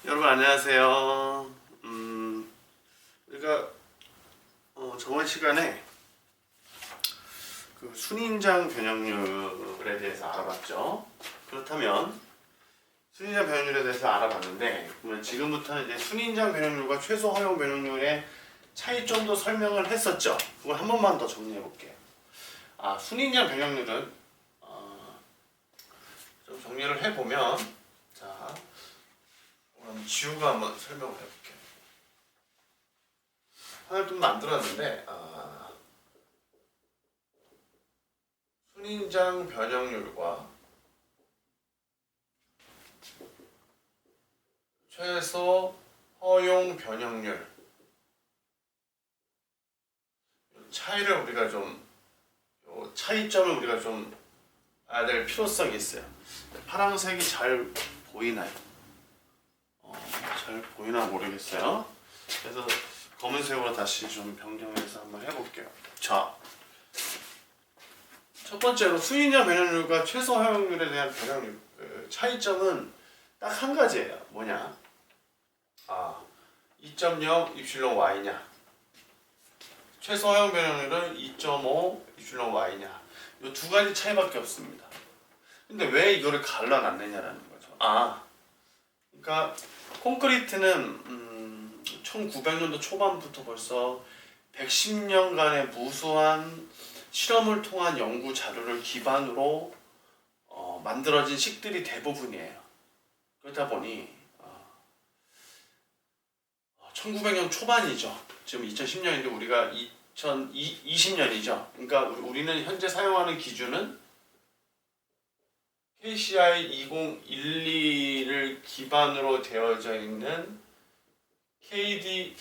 여러분 안녕하세요. 우리가 저번 시간에 그 순인장 변형률에 대해서 알아봤죠. 그렇다면 순인장 변형률에 대해서 알아봤는데, 그러면 지금부터는 이제 순인장 변형률과 최소 허용 변형률의 차이점도 설명을 했었죠. 그걸 한 번만 더 정리해 볼게요. 순인장 변형률은 좀 정리를 해보면, 자, 그럼 지우가 한번 설명을 해볼게요. 하나를 좀 만들었는데, 순인장 변형률과 최소 허용 변형률 차이를 우리가 좀, 차이점을 우리가 좀 알아야 될 필요성이 있어요. 파란색이 잘 보이나요? 잘 보이나 모르겠어요. 그래서 검은색으로 다시 좀 변경해서 한번 해볼게요. 자, 첫 번째로 순인장 변형률과 최소 허용률에 대한 변형률 차이점은 딱 한 가지예요. 뭐냐? 2.0 입실론 y냐, 최소 허용 변형률은 2.5 입실론 y냐. 이 두 가지 차이밖에 없습니다. 근데 왜 이거를 갈라놨느냐라는 거죠. 그러니까 콘크리트는 1900년도 초반부터 벌써 110년간의 무수한 실험을 통한 연구 자료를 기반으로 만들어진 식들이 대부분이에요. 그렇다 보니 1900년 초반이죠. 지금 2010년인데 우리가 2020년이죠. 그러니까 우리는 현재 사용하는 기준은 KCI 2012를 기반으로 되어져 있는 KD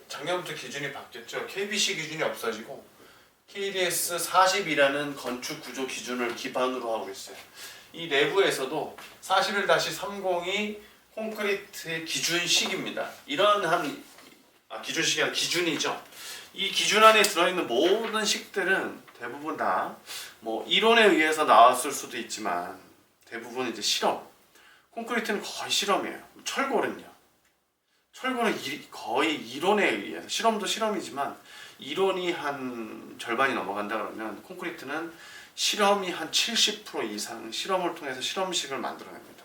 작년부터 기준이 바뀌었죠. KBC 기준이 없어지고 KDS 40이라는 건축 구조 기준을 기반으로 하고 있어요. 이 내부에서도 41-30이 콘크리트의 기준식입니다. 이런 기준식이 아니라 기준이죠. 이 기준 안에 들어있는 모든 식들은 대부분 다 뭐 이론에 의해서 나왔을 수도 있지만 대부분 이제 실험. 콘크리트는 거의 실험이에요. 철골은요. 철골은 거의 이론에 의해서, 실험도 실험이지만 이론이 한 절반이 넘어간다 그러면 콘크리트는 실험이 한 70% 이상 실험을 통해서 실험식을 만들어냅니다.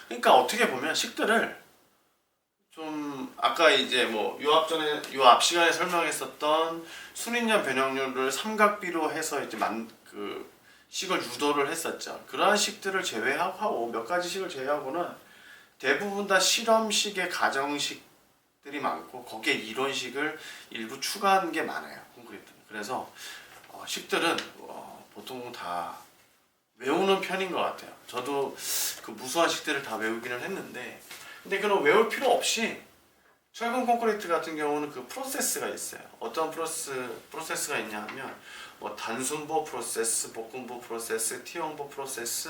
그러니까 어떻게 보면 식들을 좀 아까 이제 요 앞 시간에 설명했었던 순인장 변형률을 삼각비로 해서 이제 그 식을 유도를 했었죠. 그러한 식들을 제외하고 몇 가지 식을 제외하고는 대부분 다 실험식의 가정식들이 많고 거기에 이론식을 일부 추가한 게 많아요. 콘크리트는. 그래서 식들은 보통 다 외우는 편인 것 같아요. 저도 그 무수한 식들을 다 외우기는 했는데, 근데 그런 외울 필요 없이 철근 콘크리트 같은 경우는 그 프로세스가 있어요. 어떤 프로세스가 있냐 하면 단순보 프로세스, 볶음보 프로세스, T형보 프로세스,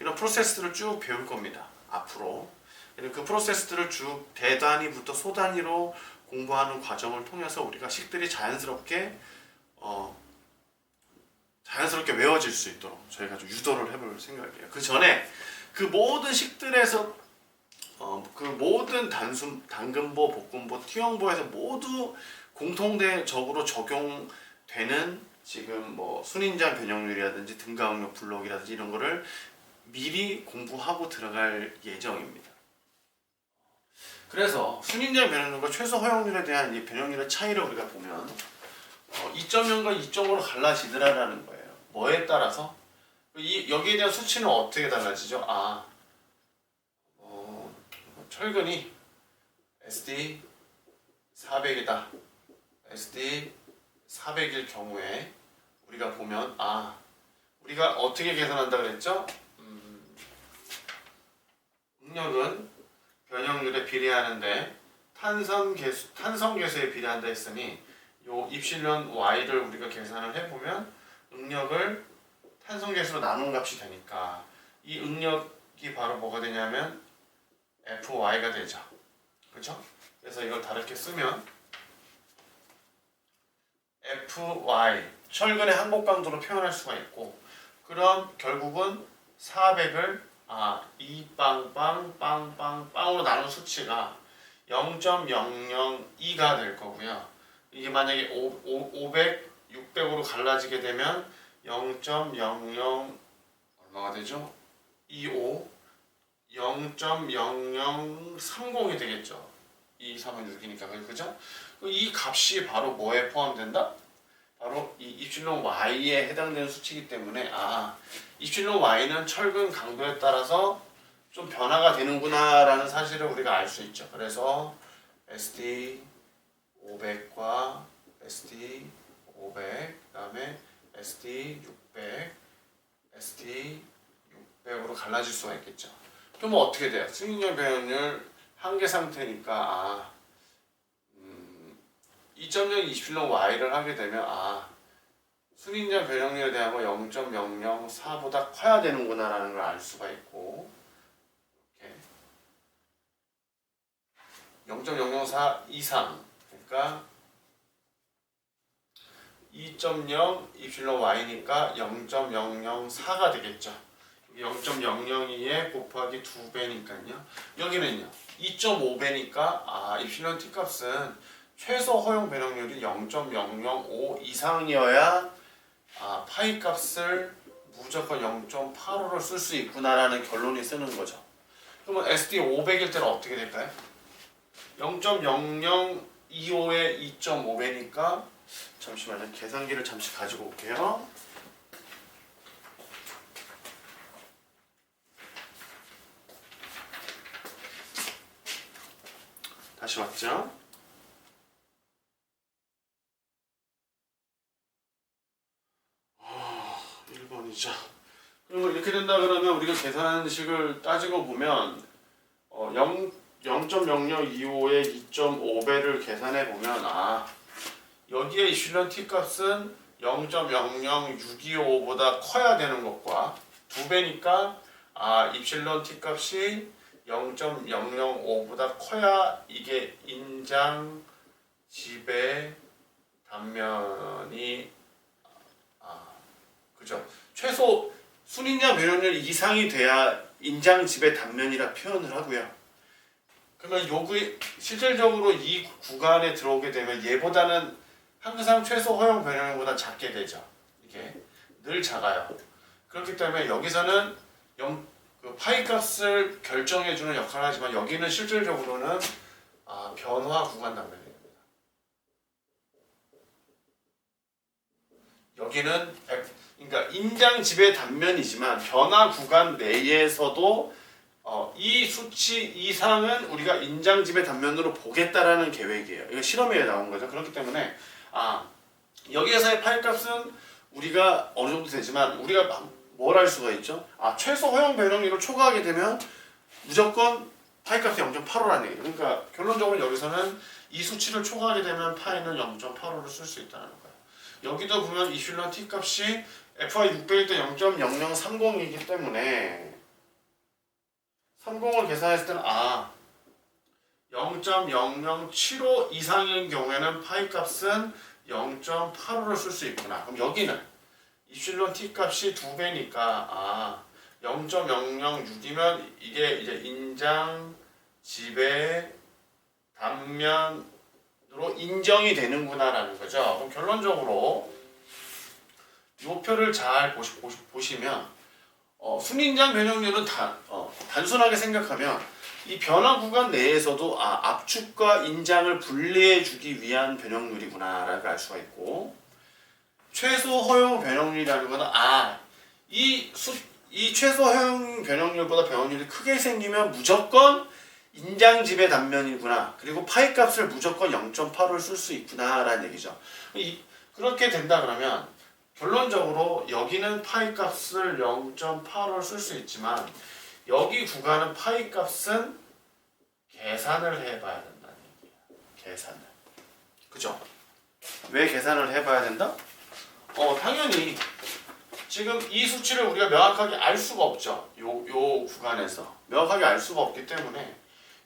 이런 프로세스들을 쭉 배울 겁니다. 앞으로 그 프로세스들을 쭉 대단위부터 소단위로 공부하는 과정을 통해서 우리가 식들이 자연스럽게 외워질 수 있도록 저희가 좀 유도를 해볼 생각이에요. 그 전에 그 모든 식들에서 그 모든 당근보, 볶음보, T형보에서 모두 공통적으로 적용되는 지금 순인장 변형률이라든지 등가응력 블록이라든지 이런 거를 미리 공부하고 들어갈 예정입니다. 그래서 순인장 변형률과 최소 허용률에 대한 이 변형률의 차이를 우리가 보면 2.0과 2.5로 갈라지더라라는 거예요. 뭐에 따라서? 여기에 대한 수치는 어떻게 달라지죠? 철근이 SD 400이다. SD 400일 경우에 우리가 보면 우리가 어떻게 계산한다 그랬죠? 응력은 변형률에 비례하는데 탄성 개수에 비례한다 했으니 요 입실련 y를 우리가 계산을 해보면 응력을 탄성 개수로 나눈 값이 되니까 이 응력이 바로 뭐가 되냐면 FY가 되죠. 그렇죠? 그래서 이걸 다르게 쓰면 FY, 철근의 항복 강도로 표현할 수가 있고, 그럼 결국은 400을 2빵빵빵빵빵으로 나눈 수치가 0.002가 될 거고요. 이게 만약에 500, 600으로 갈라지게 되면 0.00 얼마가 되죠? 25 0.0030이 되겠죠. 2, 3은 6이니까 그죠? 이 값이 바로 뭐에 포함된다? 바로 이 입실론 y에 해당되는 수치이기 때문에 입실론 y는 철근 강도에 따라서 좀 변화가 되는구나 라는 사실을 우리가 알 수 있죠. 그래서 SD 500과 SD 500 그다음에 SD 600 SD 600으로 갈라질 수가 있겠죠. 그럼 어떻게 돼요? 승인율 배연율 한계 상태니까 2.0 입실론 y를 하게 되면 순인자 변형률에 대한 거 0.004보다 커야 되는구나 라는 걸 알 수가 있고, 이렇게 0.004 이상, 그러니까 2.0 입실론 y니까 0.004가 되겠죠. 0.002에 곱하기 2배니까요. 여기는요 2.5배니까 입실론 t 값은 최소 허용 변형률이 0.005 이상이어야 파이 값을 무조건 0.85를 쓸 수 있구나라는 결론이 쓰는 거죠. 그러면 SD 500일 때는 어떻게 될까요? 0.0025에 2.5배니까 잠시만요. 계산기를 잠시 가지고 올게요. 다시 왔죠? 1번이죠. 그리고 이렇게 된다 그러면 우리가 계산하는 식을 따지고 보면 0.0025에 2.5배를 계산해 보면 여기에 입실론 t 값은 0.00625보다 커야 되는 것과 2배니까 입실론 t 값이 0.005보다 커야 이게 인장 지배 단면이 그죠? 최소 순인자 변형률 이상이 돼야 인장 지배 단면이라 표현을 하고요. 그러면 실질적으로 이 구간에 들어오게 되면 얘보다는 항상 최소 허용 변형률보다 작게 되죠. 이게 늘 작아요. 그렇기 때문에 여기서는 파이 값을 결정해주는 역할을 하지만 여기는 실질적으로는 변화 구간 단면입니다. 여기는 그러니까 인장 지배 단면이지만 변화 구간 내에서도 이 수치 이상은 우리가 인장 지배 단면으로 보겠다라는 계획이에요. 이거 실험에 나온 거죠. 그렇기 때문에 여기에서의 파이 값은 우리가 어느 정도 되지만 우리가 뭘 할 수가 있죠? 최소 허용 변형률을 초과하게 되면 무조건 파이 값이 0.85라는 얘기예요. 그러니까 결론적으로 여기서는 이 수치를 초과하게 되면 파이는 0.85를 쓸 수 있다는 거예요. 여기도 보면 입실론 t 값이 FI 600일 때 0.0030이기 때문에 30을 계산했을 때는 0.0075 이상인 경우에는 파이 값은 0.85를 쓸 수 있구나. 그럼 여기는 입실론 t 값이 2배니까 0.006이면 이게 이제 인장 지배 단면으로 인정이 되는구나라는 거죠. 그럼 결론적으로 이 표를 잘 보시면 순인장 변형률은 단순하게 생각하면 이 변화 구간 내에서도 압축과 인장을 분리해 주기 위한 변형률이구나라고 알 수가 있고, 최소 허용 변형률이라는 거는 이 최소 허용 변형률보다 변형률이 크게 생기면 무조건 인장 지배 단면이구나. 그리고 파이 값을 무조건 0.85를 쓸 수 있구나라는 얘기죠. 그렇게 된다 그러면 결론적으로 여기는 파이 값을 0.85를 쓸 수 있지만 여기 구간은 파이 값은 계산을 해봐야 된다는 얘기예요. 계산을. 그죠? 왜 계산을 해봐야 된다? 당연히 지금 이 수치를 우리가 명확하게 알 수가 없죠. 요 구간에서 명확하게 알 수가 없기 때문에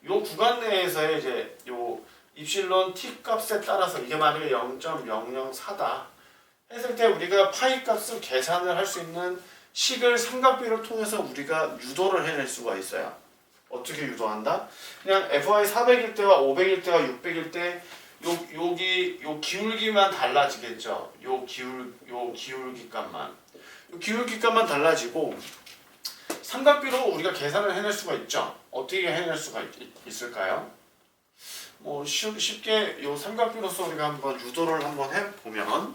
요 구간 내에서의 이제 요 입실론 t 값에 따라서 이게 만약에 0.004다 했을 때 우리가 파이 값을 계산을 할 수 있는 식을 삼각비를 통해서 우리가 유도를 해낼 수가 있어요. 어떻게 유도한다? 그냥 FY 400일 때와 500일 때와 600일 때 여기 요 기울기만 달라지겠죠. 요 기울기 값만. 요 기울기 값만 달라지고 삼각비로 우리가 계산을 해낼 수가 있죠. 어떻게 해낼 수가 있을까요? 뭐 쉽게 요 삼각비로서 우리가 한번 유도를 한번 해 보면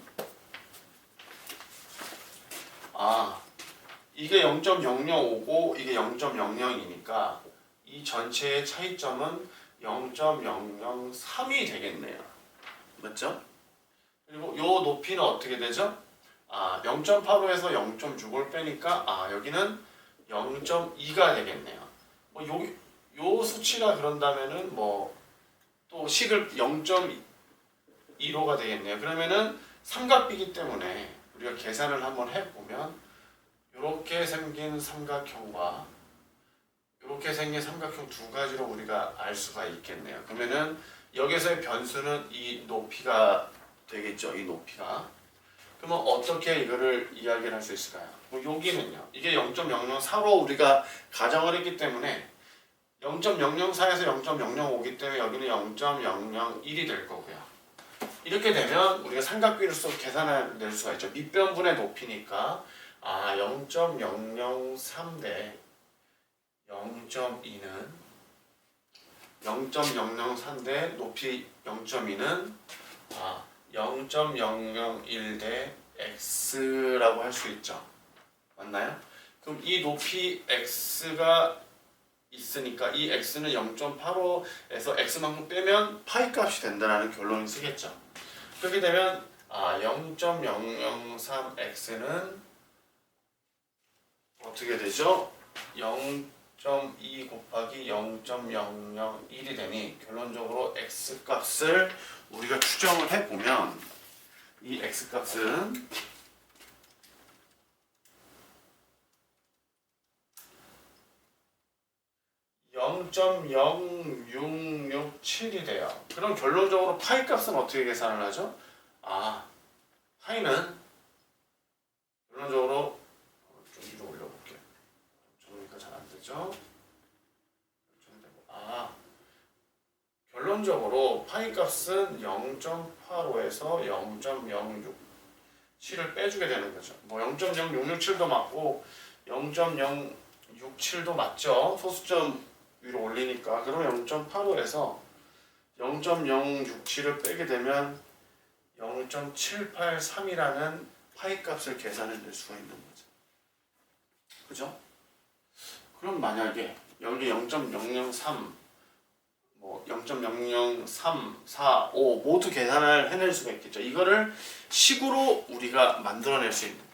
이게 0.005고 이게 0.00이니까 이 전체의 차이점은 0.003이 되겠네요. 맞죠? 그리고 요 높이는 어떻게 되죠? 0.85에서 0.6을 빼니까 여기는 0.2가 되겠네요. 뭐 요 수치가 그런다면은 뭐 또 식을 0.15가 되겠네요. 그러면은 삼각비기 때문에 우리가 계산을 한번 해보면 이렇게 생긴 삼각형과 이렇게 생긴 삼각형 두 가지로 우리가 알 수가 있겠네요. 그러면은 여기서의 변수는 이 높이가 되겠죠. 이 높이가. 그러면 어떻게 이거를 이야기를 할 수 있을까요? 뭐 여기는요. 이게 0.004로 우리가 가정을 했기 때문에 0.004에서 0.005기 때문에 여기는 0.001이 될 거고요. 이렇게 되면 우리가 삼각비로서 계산을 낼 수가 있죠. 밑변분의 높이니까 0.003 대 0.2는 0.003 대 높이 0.2는 0.001 대 x라고 할 수 있죠. 맞나요? 그럼 이 높이 x가 있으니까 이 x는 0.85에서 x만큼 빼면 파이 값이 된다는 결론을 쓰겠죠. 그렇게 되면 0.003x는 어떻게 되죠? 0.2 곱하기 0.001이 되니 결론적으로 x 값을 우리가 추정을 해보면 이 x 값은 0.0667이 돼요. 그럼 결론적으로 파이 값은 어떻게 계산을 하죠? 파이는 결론적으로 좀 위로 올려볼게요. 정리가 잘 안 되죠? 결론적으로 파이 값은 0.85에서 0.067을 빼주게 되는 거죠. 뭐 0.0667도 맞고 0.067도 맞죠. 소수점 위로 올리니까. 그럼 0.85에서 0.067을 빼게 되면 0.783이라는 파이 값을 계산해낼 수가 있는 거죠. 그죠? 그럼 만약에 여기 0.003 뭐 0.003, 4, 5 모두 계산을 해낼 수가 있겠죠. 이거를 식으로 우리가 만들어낼 수 있는 거죠.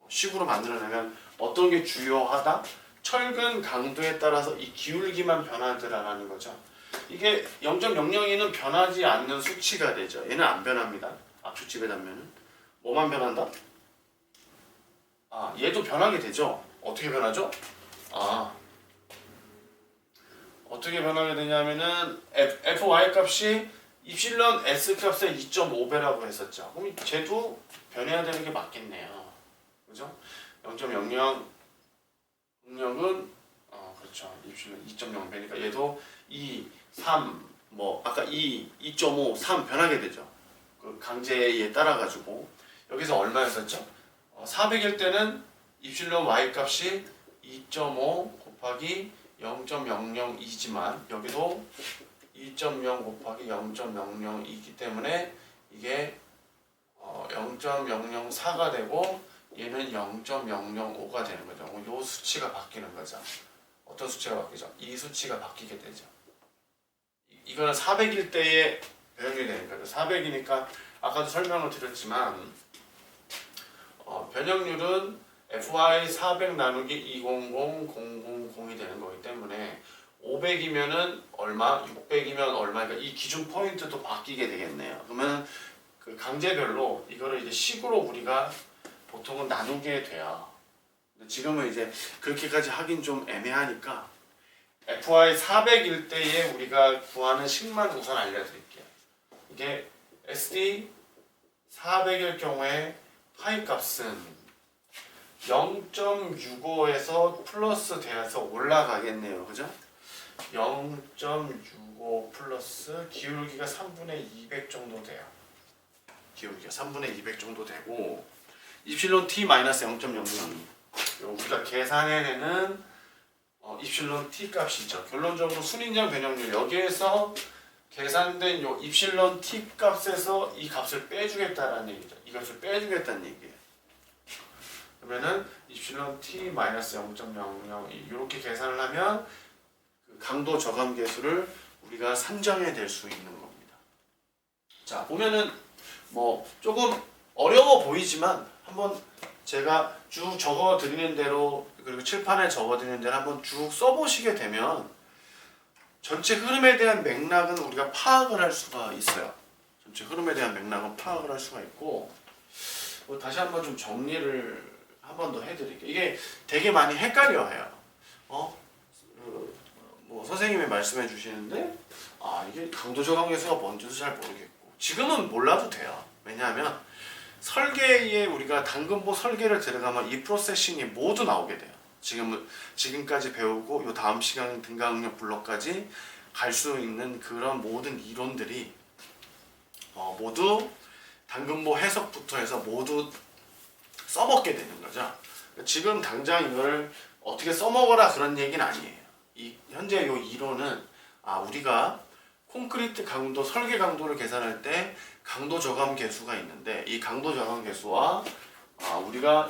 식으로 만들어내면 어떤 게 주요하다? 철근 강도에 따라서 이 기울기만 변하더라라는 거죠. 이게 0.002는 변하지 않는 수치가 되죠. 얘는 안 변합니다. 압축집에 담면은 뭐만 변한다? 얘도 변하게 되죠. 어떻게 변하죠? 어떻게 변하게 되냐면은 fy 값이 입실론 s 값의 2.5배라고 했었죠. 그럼 쟤도 변해야 되는 게 맞겠네요. 그죠? 0.00 능력은 그렇죠. 입실론 2.0배니까 얘도 2, 3, 뭐 아까 2, 2.5, 3 변하게 되죠. 그 강제에 따라 가지고 여기서 얼마였었죠? 400일 때는 입실론 y 값이 2.5 곱하기 0.002지만 여기도 2.0 곱하기 0.002이기 때문에 이게 0.004가 되고 얘는 0.005가 되는 거죠. 이 수치가 바뀌는 거죠. 어떤 수치가 바뀌죠? 이 수치가 바뀌게 되죠. 이거는 400일 때의 변형이 되는 거죠. 400이니까 아까도 설명을 드렸지만 변형률은 FY 400 나누기 200, 000이 되는 거기 때문에 500이면은 얼마, 600이면 얼마니까 이 기준 포인트도 바뀌게 되겠네요. 그러면 그 강제별로 이거를 이제 식으로 우리가 보통은 나누게 돼요. 근데 지금은 이제 그렇게까지 하긴 좀 애매하니까 FY 400일 때에 우리가 구하는 식만 우선 알려드릴게요. 이게 SD 400일 경우에 파이 값은 0.65에서 플러스 돼서 올라가겠네요. 그죠? 0.65 플러스 기울기가 3분의 200 정도 돼요. 기울기가 3분의 200 정도 되고 입실론 t 마이너스 0.002 우리가 계산해내는 입실론 t 값이죠. 결론적으로 순인장 변형률 여기에서 계산된 요 입실론 t 값에서 이 값을 빼주겠다라는 얘기죠. 이 값을 빼주겠다는 얘기예요. 그러면은 입실론 t 마이너스 0.00 이렇게 계산을 하면 그 강도 저감 계수를 우리가 산정해낼 수 있는 겁니다. 자 보면은 뭐 조금 어려워 보이지만 한번 제가 쭉 적어 드리는 대로 그리고 칠판에 적어 드리는 대로 한번 쭉 써보시게 되면 전체 흐름에 대한 맥락은 우리가 파악을 할 수가 있어요. 전체 흐름에 대한 맥락은 파악을 할 수가 있고 다시 한번 좀 정리를 한 번 더 해드릴게요. 이게 되게 많이 헷갈려해요. 뭐 선생님이 말씀해 주시는데 이게 강도 저감 계수가 뭔지도 잘 모르겠고 지금은 몰라도 돼요. 왜냐하면 설계에 우리가 당근보 설계를 들어가면 이 프로세싱이 모두 나오게 돼요. 지금까지 배우고 요 다음 시간 등가응력 블록까지 갈 수 있는 그런 모든 이론들이 모두 당근보 해석부터 해서 모두 써먹게 되는 거죠. 지금 당장 이걸 어떻게 써먹어라 그런 얘기는 아니에요. 현재 요 이론은 우리가 콘크리트 강도 설계 강도를 계산할 때 강도 저감 계수가 있는데 이 강도 저감 계수와 우리가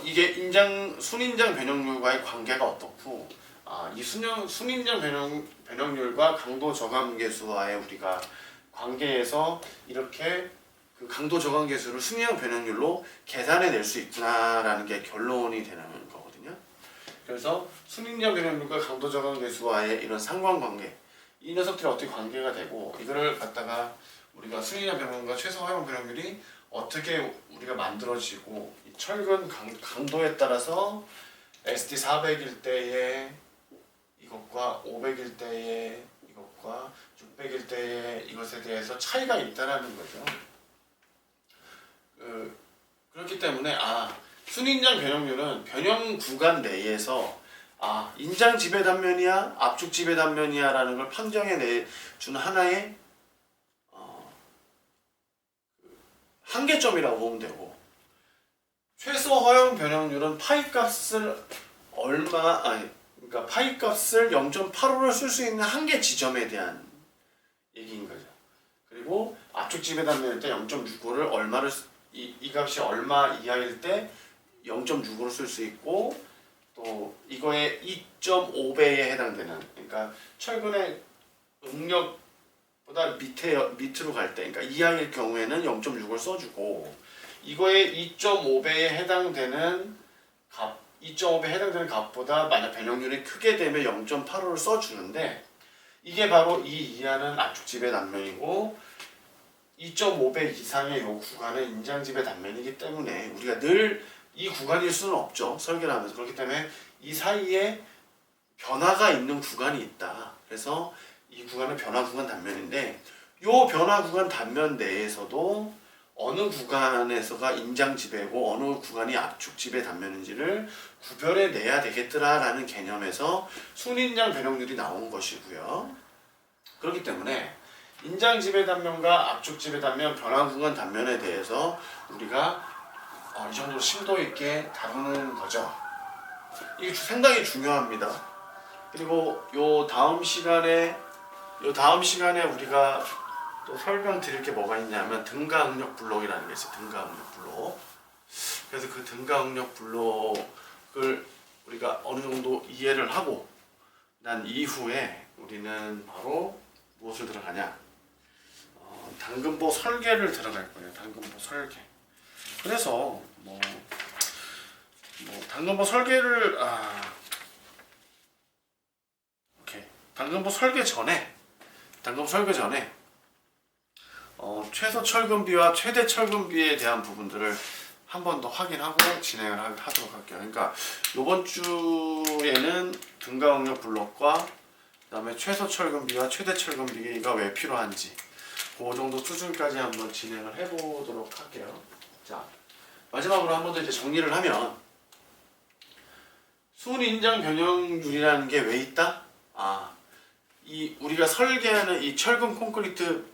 이게 순인장 변형률과의 관계가 어떻고 이 순인장 변형률과 강도 저감 계수와의 우리가 관계에서 이렇게 그 강도 저감 계수를 순인장 변형률로 계산해낼 수 있구나라는 게 결론이 되는 거거든요. 그래서 순인장 변형률과 강도 저감 계수와의 이런 상관관계 이 녀석들이 어떻게 관계가 되고 이거를 갖다가 우리가 순인장 변형률과 최소 허용 변형률이 어떻게 우리가 만들어지고 이 철근 강도에 따라서 ST 400일 때에 이것과 500일 때에 이것과 600일 때에 이것에 대해서 차이가 있다라는 거죠. 그렇기 때문에 순인장 변형률은 변형 구간 내에서 인장 지배 단면이야 압축 지배 단면이야 라는 걸 판정해 주는 하나의 한계점이라고 보면 되고 최소 허용 변형률은 파이 값을 그러니까 파이 값을 0.85를 쓸 수 있는 한계 지점에 대한 얘기인 거죠. 그리고 압축 지배 단면일 때 0.65를 얼마를 이 값이 얼마 이하일 때 0.65를 쓸 수 있고 또 이거의 2.5배에 해당되는 그러니까 철근의 응력보다 밑으로 갈 때 그러니까 이하일 경우에는 0.6을 써주고 이거의 2.5배에 해당되는 값 2.5배에 해당되는 값보다 만약 변형률이 크게 되면 0.85를 써주는데 이게 바로 이 이하는 압축 지배 단면이고 2.5배 이상의 이 구간은 인장 지배 단면이기 때문에 우리가 늘 이 구간일 수는 없죠. 설계를 하면서. 그렇기 때문에 이 사이에 변화가 있는 구간이 있다. 그래서 이 구간은 변화 구간 단면인데 이 변화 구간 단면 내에서도 어느 구간에서가 인장 지배고 어느 구간이 압축 지배 단면인지를 구별해 내야 되겠더라라는 개념에서 순인장 변형률이 나온 것이고요. 그렇기 때문에 인장 지배 단면과 압축 지배 단면, 변화 구간 단면에 대해서 우리가 이 정도로 심도 있게 다루는 거죠. 이게 상당히 중요합니다. 그리고 요 다음 시간에 우리가 또 설명드릴 게 뭐가 있냐면 등가응력 블록이라는 게 있어요. 등가응력 블록. 그래서 그 등가응력 블록을 우리가 어느 정도 이해를 하고 난 이후에 우리는 바로 무엇을 들어가냐? 당근보 설계를 들어갈 거예요. 당근보 설계. 그래서 당근보 설계를 당근보 설계 전에 최소 철근비와 최대 철근비에 대한 부분들을 한 번 더 확인하고 진행을 하도록 할게요. 그러니까 이번 주에는 등가응력 블록과 그다음에 최소 철근비와 최대 철근비가 왜 필요한지 그 정도 수준까지 한번 진행을 해보도록 할게요. 자, 마지막으로 한 번 더 이제 정리를 하면 순인장 변형률이라는 게 왜 있다? 이 우리가 설계하는 이 철근 콘크리트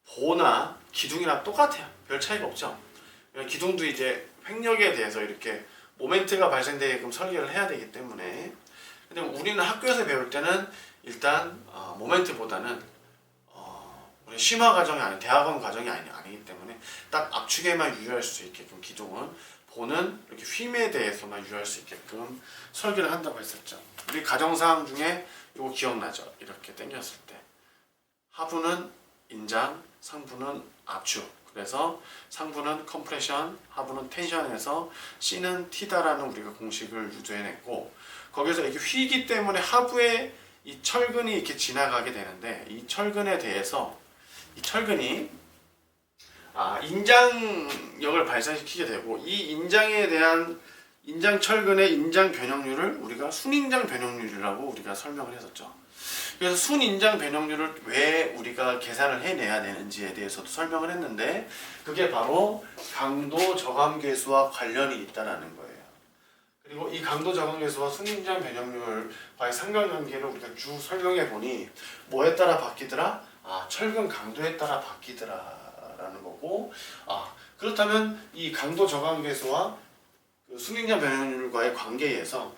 보나 기둥이랑 똑같아요. 별 차이가 없죠. 기둥도 이제 횡력에 대해서 이렇게 모멘트가 발생되게끔 설계를 해야 되기 때문에. 근데 우리는 학교에서 배울 때는 일단 모멘트보다는 우리 심화 과정이 아닌 대학원 과정이 아니기 때문에 딱 압축에만 유의할 수 있게끔 기둥은 보는 이렇게 휨에 대해서만 유의할 수 있게끔 설계를 한다고 했었죠. 우리 가정사항 중에 이거 기억나죠? 이렇게 당겼을 때 하부는 인장, 상부는 압축. 그래서 상부는 컴프레션, 하부는 텐션에서 C는 T다라는 우리가 공식을 유도해냈고, 거기서 이게 휘기 때문에 하부에 이 철근이 이렇게 지나가게 되는데, 이 철근에 대해서 이 철근이 인장력을 발생시키게 되고, 이 인장에 대한 인장 철근의 인장 변형률을 우리가 순인장 변형률이라고 우리가 설명을 했었죠. 그래서 순인장 변형률을 왜 우리가 계산을 해내야 되는지에 대해서도 설명을 했는데, 그게 바로 강도 저감계수와 관련이 있다는 거예요. 그리고 이 강도 저감계수와 순인장 변형률과의 상관관계를 우리가 쭉 설명해 보니 뭐에 따라 바뀌더라? 철근 강도에 따라 바뀌더라라는 거고, 그렇다면 이 강도 저감계수와 그 순인장 변형률과의 관계에서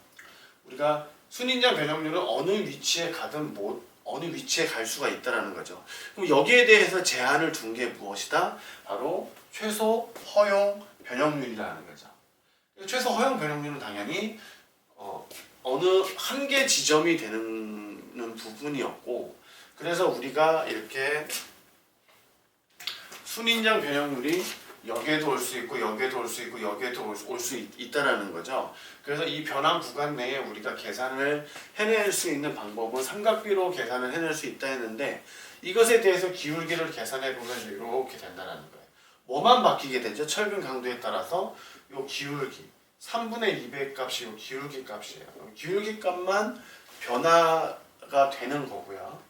우리가 순인장 변형률은 어느 위치에 가든 어느 위치에 갈 수가 있다라는 거죠. 그럼 여기에 대해서 제한을 둔 게 무엇이다? 바로 최소 허용 변형률이라는 거죠. 최소 허용 변형률은 당연히 어느 한계 지점이 되는 부분이었고, 그래서 우리가 이렇게 순인장 변형률이 여기에도 올 수 있고 여기에도 올 수 있고 여기에도 올 수 있다라는 거죠. 그래서 이 변환 구간 내에 우리가 계산을 해낼 수 있는 방법은 삼각비로 계산을 해낼 수 있다 했는데, 이것에 대해서 기울기를 계산해 보면 이렇게 된다는 거예요. 뭐만 바뀌게 되죠? 철근 강도에 따라서 요 기울기 3분의 200 값이 요 기울기 값이에요. 기울기 값만 변화가 되는 거고요.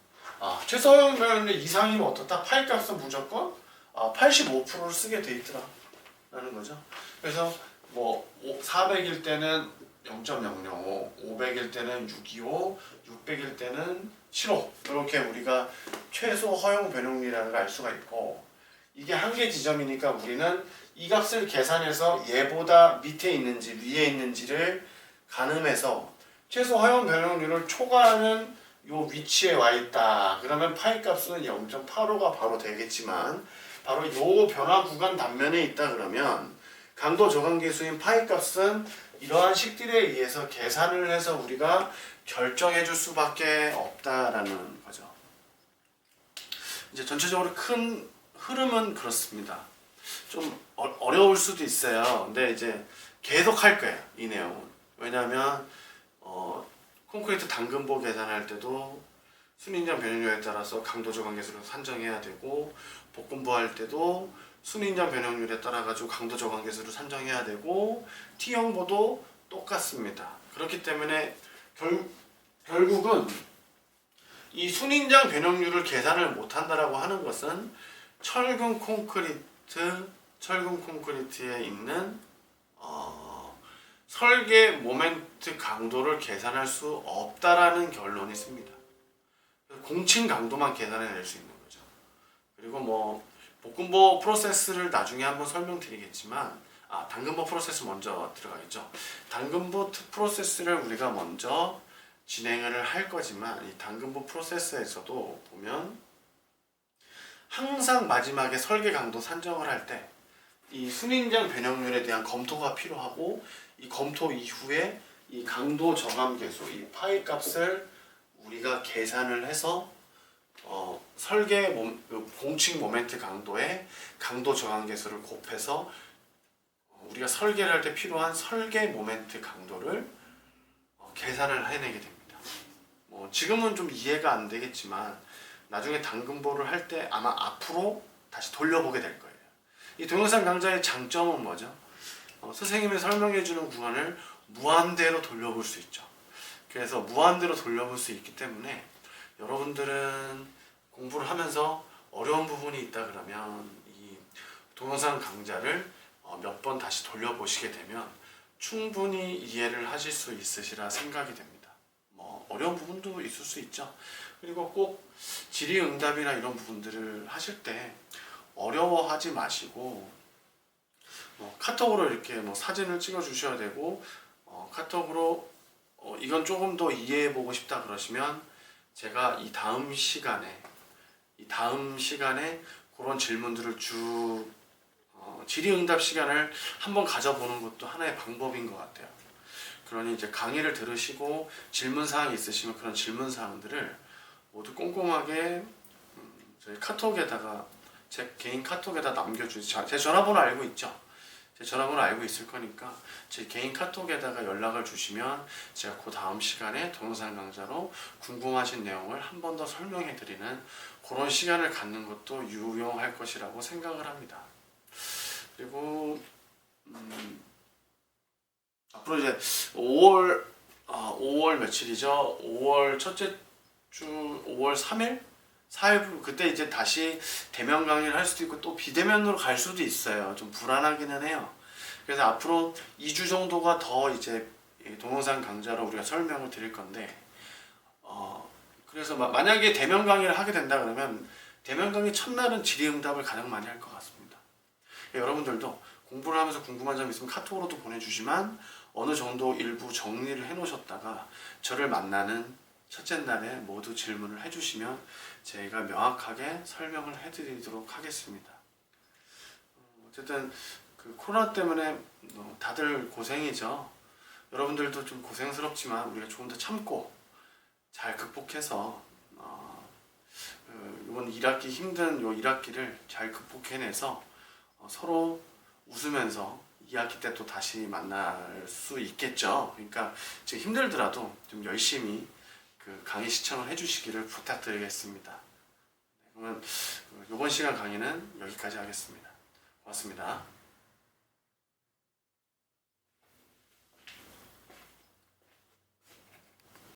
최소 허용 변형률 이상이면 어떻다? 파이 값은 무조건 85%를 쓰게 돼 있더라라는 거죠. 그래서 뭐 400일 때는 0.005, 500일 때는 625, 600일 때는 75, 이렇게 우리가 최소 허용 변형률이라는 걸 알 수가 있고, 이게 한계 지점이니까 우리는 이 값을 계산해서 얘보다 밑에 있는지 위에 있는지를 가늠해서 최소 허용 변형률을 초과하는 요 위치에 와 있다. 그러면 파이 값은 0.85가 바로 되겠지만, 바로 요 변화 구간 단면에 있다 그러면 강도 저감계수인 파이 값은 이러한 식들에 의해서 계산을 해서 우리가 결정해 줄 수밖에 없다라는 거죠. 이제 전체적으로 큰 흐름은 그렇습니다. 좀 어려울 수도 있어요. 근데 이제 계속 할 거예요, 이 내용은. 왜냐하면 콘크리트 당근보 계산할 때도 순인장 변형률에 따라서 강도 저감계수를 산정해야 되고, 볶음보 할 때도 순인장 변형률에 따라 가지고 강도 저감계수를 산정해야 되고, T형보도 똑같습니다. 그렇기 때문에 결국은 이 순인장 변형률을 계산을 못한다라고 하는 것은 철근 콘크리트에 있는 설계 모멘트 강도를 계산할 수 없다라는 결론이 있습니다. 공칭 강도만 계산해낼 수 있는 거죠. 그리고 뭐 볶음보 프로세스를 나중에 한번 설명드리겠지만, 당근보 프로세스 먼저 들어가겠죠. 당근보 프로세스를 우리가 먼저 진행을 할 거지만, 이 당근보 프로세스에서도 보면 항상 마지막에 설계 강도 산정을 할 때 이 순인장 변형률에 대한 검토가 필요하고, 이 검토 이후에 이 강도 저감계수, 이 파이 값을 우리가 계산을 해서 설계 공칭 모멘트 강도에 강도 저감계수를 곱해서 우리가 설계를 할 때 필요한 설계 모멘트 강도를 계산을 해내게 됩니다. 지금은 좀 이해가 안 되겠지만 나중에 당근보를 할 때 아마 앞으로 다시 돌려보게 될 거예요. 이 동영상 강좌의 장점은 뭐죠? 선생님이 설명해주는 구간을 무한대로 돌려볼 수 있죠. 그래서 무한대로 돌려볼 수 있기 때문에 여러분들은 공부를 하면서 어려운 부분이 있다 그러면 이 동영상 강좌를 몇 번 다시 돌려보시게 되면 충분히 이해를 하실 수 있으시라 생각이 됩니다. 뭐 어려운 부분도 있을 수 있죠. 그리고 꼭 질의응답이나 이런 부분들을 하실 때 어려워하지 마시고 카톡으로 이렇게 사진을 찍어 주셔야 되고 카톡으로 이건 조금 더 이해해 보고 싶다 그러시면 제가 이 다음 시간에 그런 질문들을 질의응답 시간을 한번 가져보는 것도 하나의 방법인 것 같아요. 그러니 이제 강의를 들으시고 질문사항이 있으시면 그런 질문사항들을 모두 꼼꼼하게 저희 카톡에다가 제 개인 카톡에다 남겨주세요. 제 전화번호 알고 있죠? 제 전화번호 알고 있을 거니까 제 개인 카톡에다가 연락을 주시면 제가 그 다음 시간에 동영상 강좌로 궁금하신 내용을 한 번 더 설명해 드리는 그런 시간을 갖는 것도 유용할 것이라고 생각을 합니다. 그리고 앞으로 이제 5월 며칠이죠? 5월 첫째 주 5월 3일? 4일 그때 이제 다시 대면 강의를 할 수도 있고 또 비대면으로 갈 수도 있어요. 좀 불안하기는 해요. 그래서 앞으로 2주 정도가 더 이제 동영상 강좌로 우리가 설명을 드릴 건데 그래서 만약에 대면 강의를 하게 된다 그러면 대면 강의 첫날은 질의응답을 가장 많이 할 것 같습니다. 여러분들도 공부를 하면서 궁금한 점 있으면 카톡으로도 보내주시면 어느 정도 일부 정리를 해 놓으셨다가 저를 만나는 첫째 날에 모두 질문을 해주시면 저희가 명확하게 설명을 해드리도록 하겠습니다. 어쨌든 그 코로나 때문에 다들 고생이죠. 여러분들도 좀 고생스럽지만 우리가 조금 더 참고 잘 극복해서 이번 1학기 힘든 요 1학기를 잘 극복해내서 서로 웃으면서 2학기 때 또 다시 만날 수 있겠죠. 그러니까 지금 힘들더라도 좀 열심히 그 강의 시청을 해주시기를 부탁드리겠습니다. 그러면 이번 시간 강의는 여기까지 하겠습니다. 고맙습니다.